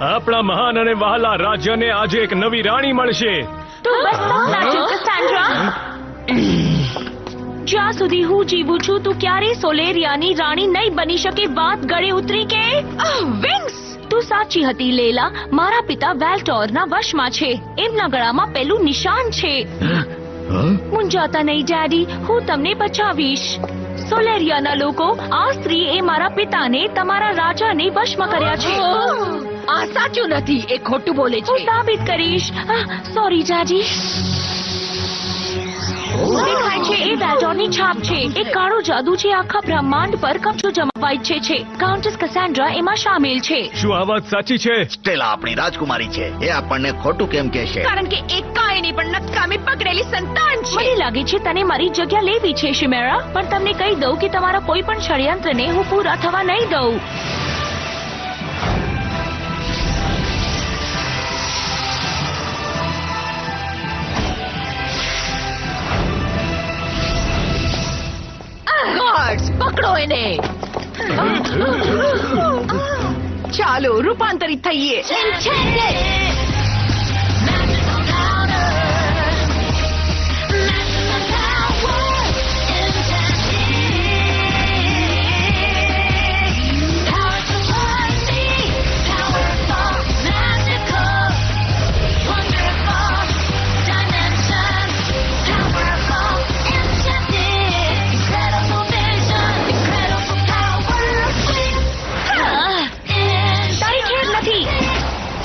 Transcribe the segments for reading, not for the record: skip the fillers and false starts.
આપણા મહાન અને વહાલા રાજ્યને આજે એક નવી રાણી મળશે. તું બસ સાચું કસાન્ડ્રા. જ્યાં સુધી હું જીવું છું તું ક્યારેય સોલેરિયાની રાણી નહીં બની શકે. વાત ગળે ઉતરી કે વિંગ્સ. તું સાચી હતી લેલા. મારા પિતા વેલ્ટોરના વશમાં છે. એમના ગળામાં પેલું નિશાન છે. મૂંઝાતા નહીં ડેડી, હું તમને બચાવીશ. સોલેરિયાના લોકો, આ સ્ત્રી એ મારા પિતાને તમારા રાજાને વશમાં કર્યા છે. આ સાચું નથી, એ ખોટું બોલે હું છે. સાબિત કરીશ. Sorry daddy. દેખાય છે એ વેલ્ટોરની છાપ છે. એક કાળો જાદુ છે આખા બ્રહ્માંડ પર કબજો જમાવવા ઈચ્છે છે. કાઉન્ટેસ કસાન્ડ્રા એમાં સામેલ છે. શું આ વાત સાચી છે? સ્ટેલા આપણી રાજકુમારી છે. એ આપણને ખોટું કેમ કહેશે? કારણ કે એક કાંઈની પણ નકામી પકડેલી સંતાન છે. મને લાગે છે તને મારી જગ્યા લેવી છે શિમેરા. પણ તમને કહી દઉં કે તમારા કોઈ પણ ષડયંત્રને હું પૂરા થવા નહીં દઉં. ગાર્ડ્સ, પકડો એને. ચાલો રૂપાંતરિત થઈએ.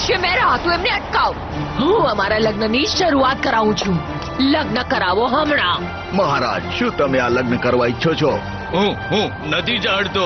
શિમેરા, તું એમને અટકાવ. હું અમારા લગ્નની શરૂઆત કરાવું છું. લગ્ન કરાવો હમણાં. મહારાજ, શું તમે આ લગ્ન કરવા ઈચ્છો છો? હું નથી જાણતો.